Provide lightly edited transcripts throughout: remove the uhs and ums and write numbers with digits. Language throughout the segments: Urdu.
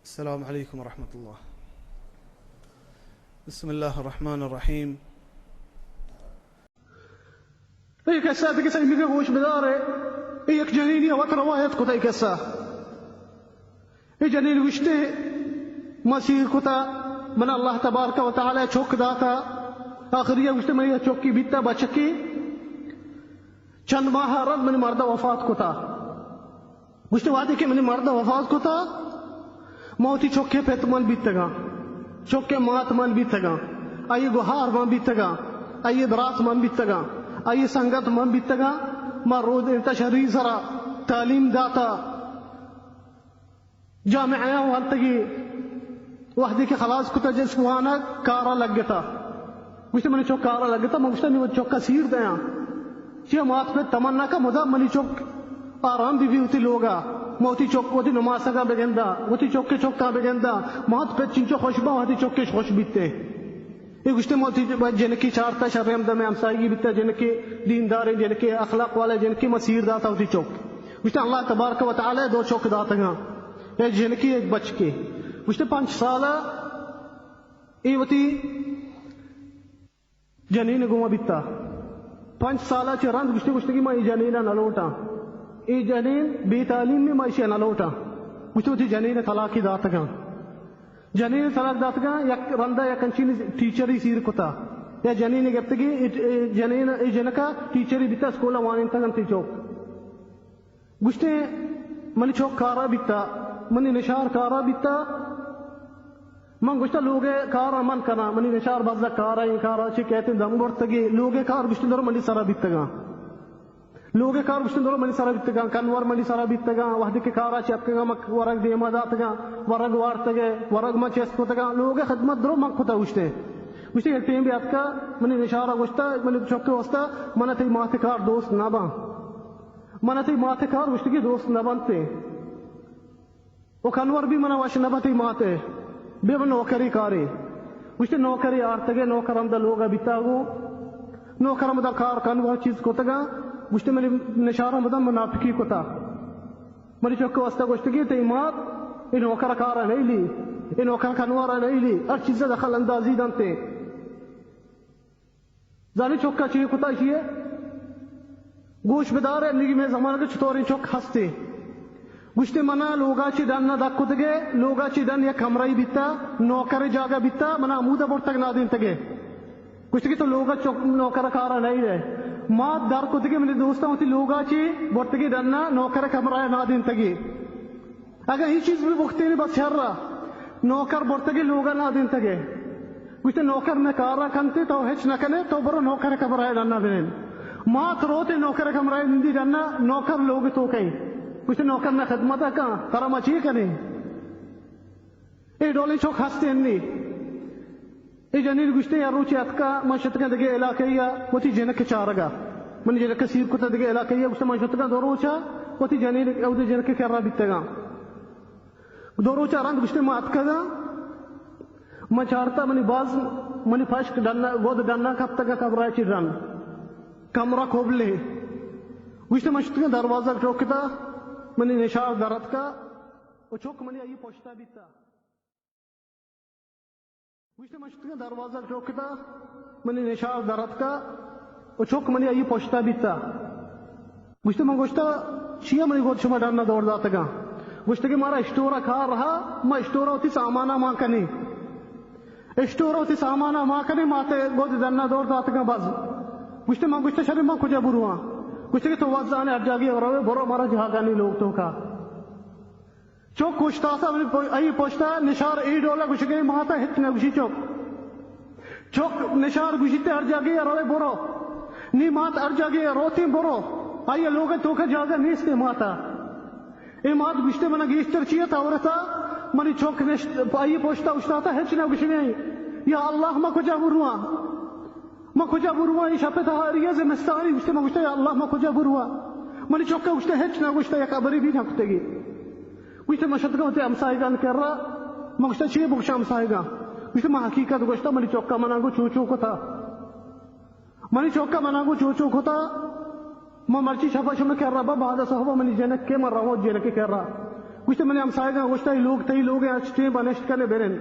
السلام عليكم ورحمة الله. بسم الله الرحمن الرحيم. اي كسا تكسا يمكن وش بداره اي جنيني وتروايت كتا كسا اي جنين وشته مسير كتا من الله تبارك وتعالى چوك داتا آخریہ وشته من چوکی بیتا بچکی چند ماہ رد من مرد وفات کتا وشته وادی کہ من مرد وفات کتا موتی چوکے پیت من بیتگا چوکے مات من بیتگا آئی گوہار من بیتگا آئی دراس من بیتگا آئی سنگت من بیتگا ما رود انتشاری سرا تعلیم داتا جامعہ وانتگی وحدی کے خلاص کتا جس وانا کارا لگتا مجھتے منی چوک کارا لگتا مجھتے منی چوک کا سیر دیا چیہ مات پہ تمنا کا مدہ منی چوک آرام بھی ہوتی لوگا موتی چوک ہوتی نماز کا بگندہ ہوتی چوک کے چوک کا بگندہ مات پہ چنچو خوشبہ ہوتی چوک کے خوش بیتے یہ گشتے موتی جن کی چارتا شرم دم امسائیگی بیتا جن کے دیندار جن کے اخلاق والے جن کی مسیر داتا ہوتی چوک گشتے اللہ تبارک و تعالی دو چوک داتا گا ایک جن کی ایک بچ کے گشتے 5 سالہ ای وتی جنین گوما بیتا 5 سالہ چھ رند گشتے گشتے کی ماں ای جنینہ نلوٹا ای جنین بی تعلیم میں معیشی نلوٹا گشتے ہوتی جنین طلاقی داتا گا جنین طلاق داتا گا یک رندہ یا کنچین ٹیچری سیر کتا یا جنین گفتگی جنین ای جنکا ٹیچری بیتا سکولا وانین تا گنتی چوک گشتے منی چوک کارا بیتا منی نشار کارا بیتا من گشتا لوگے کارا من کنا منی نشار بازا کارا این کارا چی کہتے ہیں دم برتگی لوگے کار گشتے دورو منی سارا بیتا گا لوگے کار گشتے دورو منی سارا بیتا گا کنور منی سارا بیتا گا وحدی کے کارا چیت گا مک ورگ دیما داتا گا ورگ وارتا گا ورگ ما چیست کتا گا لوگے خدمت درو من کتا گشتے گشتے ایک ٹیم بیات کا منی نشارا گشتا منی چوکے وستا منی تی ماتے کار دوست نبا منی تی ماتے کار گشتے کی دوست نبانتے وہ کنور بھی منی واش نباتی ماتے بے من نوکری کاری گشتے نوکری آرتگے نوکرم دا لوگا بیتا گو نوکرم دا کار کنور چیز کتا گا گشتے منی نشارم دا منافقی کتا منی چوکے وستا گشتے کی تی مات ای نوکر کارا نہیں لی ای نوکر کنورا نہیں لی ہر چیز دخل اندازی دانتے زانی چوکا چیئے کتا چیئے گوش بدارے نگی میں زمان کے چطوری چوک ہستے گشتے منا لوگا چی دن نہ دکو تگے لوگا چی دن یا کمرائی بیتا نوکر جاگا بیتا منا عمودہ بورت تک نادین تگے گشتے کی تو لوگا چوک نوکر کارا نہیں رہے مات دار کو تگے میرے دوستہ ہوتی لوگا چی بورت تگے دن نہ نوکر کمرائی نادین تگے اگر ہی چیز بھی بکتے نہیں بس شر رہا نوکر بورت تگے لوگا نادین تگے گشتے نوکر میں کارا کنتے تو ہچ نہ کنے تو برو نوکر کمرائی نہ دین مات روتے نوکر کمرائی نندی دن نوکر لوگ تو کہیں کچھ نوکر نے خدمت کہاں ترا مچی کریں اے ڈولیں چوک ہستے انہی اے جنین گشتے یا روچی اتکا منشتکا دگے علاقے یا وہ تی جنک چارگا من جنک سیر کتا دگے علاقے یا گشتے منشتکا دو روچا وہ تی جنین او دے جنک کر رہا بیتے گا دو روچا رند گشتے ما اتکا گا ما چارتا منی باز منی فاشک گود ڈننا کب تکا کبرائی چی رن کمرہ کھوب لے گشتے منشتکا دروازہ چوکتا منی نشار درد کا وہ چوک منی آئی پوچھتا بیتا گوشتے مشتر کا دروازہ چوکتا منی نشار درد کا وہ چوک منی آئی پوچھتا بیتا گوشتے من گوشتا چیا منی گوشت شما ڈرنا دوڑ داتا گا گوشتے کہ مارا اشتورا کھار رہا ما اشتورا ہوتی سامانا ماں کنی اشتورا ہوتی سامانا ماں کنی ماتے گوشت ڈرنا دوڑ داتا گا باز گوشتے من گوشتا شریف ماں کجا بروان گوشتے کہ تو وزانے ہر جاگی اور روے برو مارا جہاگانی لوگ تو کا چوک کشتا سا ای پوچھتا نشار ای ڈولا گوشتے کہ ماتا ہتنا گوشی چوک نشار گوشتے ہر جاگی اور روے برو نی مات ہر جاگی روتی برو آئیے لوگ تو کا جاگا نیستے ماتا ای مات گوشتے منا گیشتر چیئے تا ورسا منی چوک آئیے پوچھتا اشتا تا ہچنا گوشی نہیں یا اللہ ما کجا بروان ما کجا بروا این شب تهاریه زمستانی گوشته ما گوشته یا الله ما کجا بروا منی چوکا گوشته هیچ نگوشته یک ابری بی نکتگی گوشته ما شدگاه تی امسایگان کرا ما گوشته چیه بگوشه امسایگان گوشته ما حقیقت گوشته منی چوکا منانگو چوچو کتا منی چوکا منانگو چوچو کتا ما مرچی شفا شما کرا با بعد صحبه منی جنک که من رواد جنک کرا گوشت میں نے ہمسائے گا گوشت لوگ تئی لوگ اچھے بنشت کرنے بیرن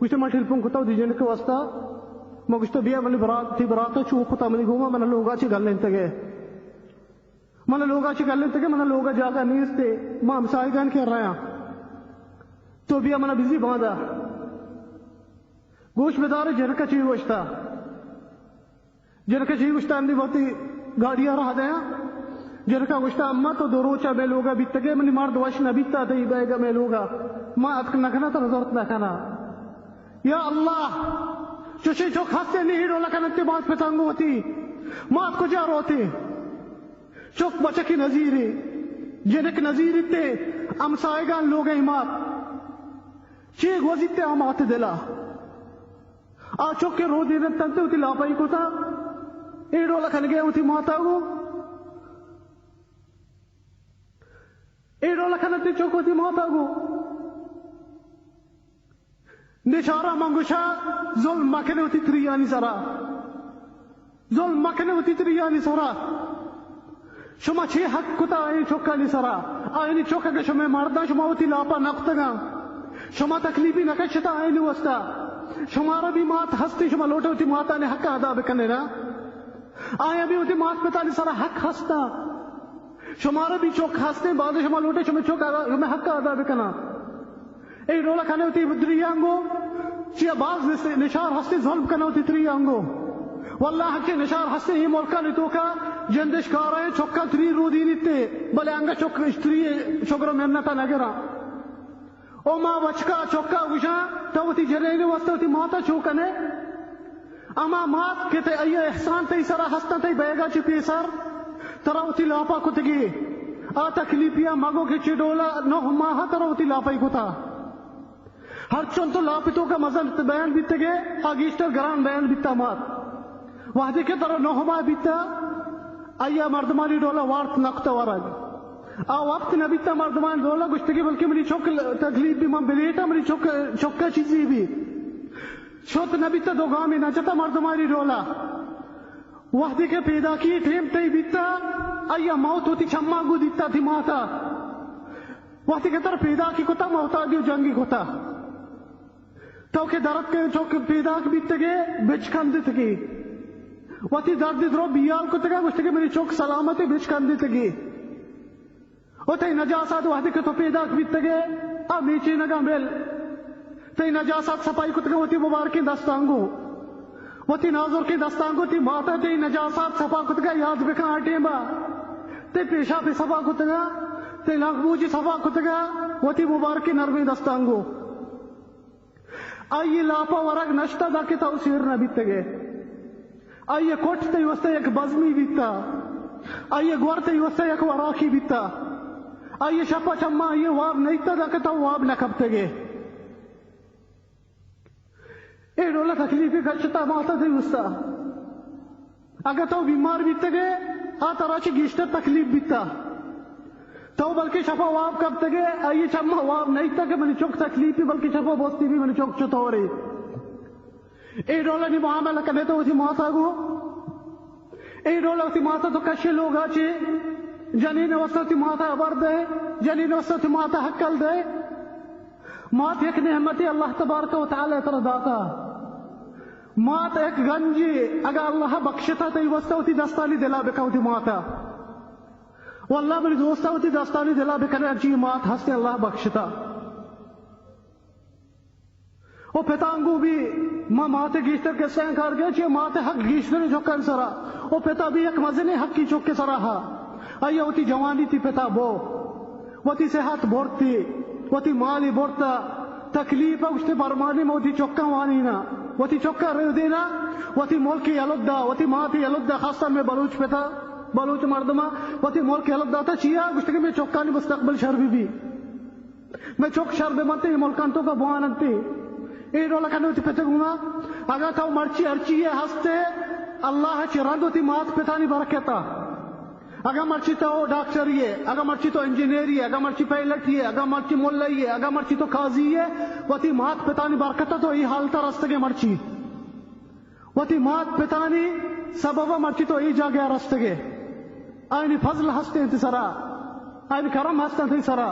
گوشت میں ٹھلپوں کتا دی جن کے واسطہ میں گوشت بیا منی برات تھی برات چو کتا منی گوما من لوگا چی گل لین تگے من لوگا چی گل لین تگے من لوگا جاگا نیز تے میں ہمسائے گا کے رہا تو بیا من بزی باندھا گوشت بدار جنکا چی گوشتا جنکا چی گوشتا اندی بہتی گاڑیاں رہا دیا جنکا گوشتا اما تو دو روچا میں لوگا بیت گئے منی مارد وش نہ بیتا تی بے گا میں لوگا ما اتک نکنا تو نظرت نکنا یا اللہ چوشی چوک ہستے نہیں ڈولا کنتی بات پتانگو ہوتی مات کو جا روتی چوک بچکی نظیری جنک نظیری تے امسائے گان لوگ ایمات چیک وزیتے آمات دلا آ چوک کے رو دینے تنتے ہوتی لاپائی کو تا ایڈولا کھن گئے ہوتی ماتا گو ایڈولا کھنتی چوک ہوتی ماتا گو نشارہ منگوشا ظلم مکنے ہوتی تریانی سرا ظلم مکنے ہوتی تریانی سرا شما چھ حق کتا آئین چوکا نی سرا آئینی چوکا کہ شما مردہ شما ہوتی لاپا نقطگا شما تکلیفی نکشتا آئینی وستا شمارا بھی مات ہستی شما لوٹے ہوتی ماتا نے حق ادا بکنے نا آیا بھی ہوتی مات پتانی سارا حق ہستا شمارا بھی چوک ہستے بعد شما لوٹے شما چوک شما حق ادا بکنا ای رولا کھانے ہوتی بدری آنگو چیا باز نشار ہستے ظلم کنا ہوتی تری آنگو واللہ حق نشار ہستے ہی ملکا نیتو کا جندش کارا ہے چوکا تری رو دینی تے بلے آنگا چوک تری چوکرا مرنتا نگرا او ما وچکا چوکا گوشا توتی جرین واسطہ ہوتی ماتا چوکنے اما مات کہتے ایا احسان تی سرا ہستا تی بیگا چی پیسر ترا ہوتی لاپا کتگی آ تکلیفیا مگو کے چی ڈولا نو ماہا ترا ہوتی لاپائی کتا ہر چون تو لاپتوں کا مزن بیان بیتے گے آگیشتر گران بیان بیتا مات وحدی کے ترا نو ماہ بیتا ایا مردمانی ڈولا وارت نقطہ ورد وقت نبیتا مردمان دولا گشتگی بلکہ منی چوک تکلیف بھی من بلیتا منی چوکا چیزی بھی شوت نبیتا دو گامی نچتا مردمانی دولا وحدی کے پیدا کی ٹھیم تی بیتا ایا موت ہوتی چما گو دیتا تھی ماتا وحدی کے تر پیدا کی کتا موتا دیو جنگی کتا تو کہ درد کے چوک پیدا کی بیتے گے بچ کندت گی وحدی درد درو بیال کتا گا گشتگی منی چوک سلامتی بچ کندت گی او تی نجاسات وحدی کے تو پیدا کبیتے گے میچی نگا مل تی نجاسات سپائی کتگے ہوتی مبارکی دستانگو ہوتی نازور کی دستانگو تی ماتا تی نجاسات سپا کتگے یاد بکا آٹیں با تی پیشا پی سپا کتگا تی لغبوجی سپا کتگا ہوتی مبارکی نرمی دستانگو آئی لاپا ورگ نشتا دا کی توسیر نہ بیتے گے آئی کوٹ تی وستے ایک بزمی بیتا آئی گور تی وستے ایک وراکی بیتا آئیے شپا چما آئیے واب نہیں تا دکتا واب نہ کبتے گے اے ڈولا تکلیفی گچتا ماتا تھی وستا اگر تو بیمار بیتے گے آتا راچی گیشتا تکلیف بیتا تو بلکہ شپا واب کبتے گے آئیے چما واب نہیں تا کہ منی چوک تکلیفی بلکہ شپا بوستی بھی منی چوک چتا ہو رہی اے ڈولا نی معاملہ کرنے تو اسی ماتا گو اے ڈولا اسی ماتا تو کشی لوگ آچے جنین وسط ماتا عبر دے جنین وسط ماتا حقل دے مات ایک نعمتی اللہ تبارک و تعالی تر داتا مات ایک گنجی اگر اللہ بخشتا تی وسط ہوتی دستانی دلا بکا ہوتی ماتا واللہ میری دوستا ہوتی دستانی دلا بکنے اچھی مات ہستے اللہ بخشتا او پتانگو بھی ماں ماتے گیشتر کے سین کار گیا چھے ماتے حق گیشتر چوکن سرا او پتا بھی ایک مزنے حق کی چوک کے سرا ہا آئیے ہوتی جوانی تھی پتا بو وتی صحت بورتی وتی مالی بورتا تکلیف اشتے برمانی میں وتی چوکا وانی نا وتی چوکا رہ دینا وتی ملکی یلدہ وتی ماتی یلدہ خاصا میں بلوچ پتا بلوچ مردمہ وتی ملکی یلدہ تا چیا گشتے میں چوکانی مستقبل شربی بھی میں چوک شربی منتے ملکانتوں کا بواننتی اے رولا کھنے ہوتی پتا گونا اگر تاو مرچی ارچی ہے ہستے اللہ چی رند ہوتی مات پتانی برکتا اگر مرچی تو ڈاکٹر ہے اگر مرچی تو انجینئر ہے اگر مرچی پائلٹ ہے اگر مرچی مولائی ہے اگر مرچی تو قاضی ہے وتی مات پتانی برکتا تو یہ حالتا رستگے مرچی وتی مات پتانی سبب مرچی تو یہ جاگیا رستگے آئینی فضل ہستے انتی سرا آئینی کرم ہستے انتی سرا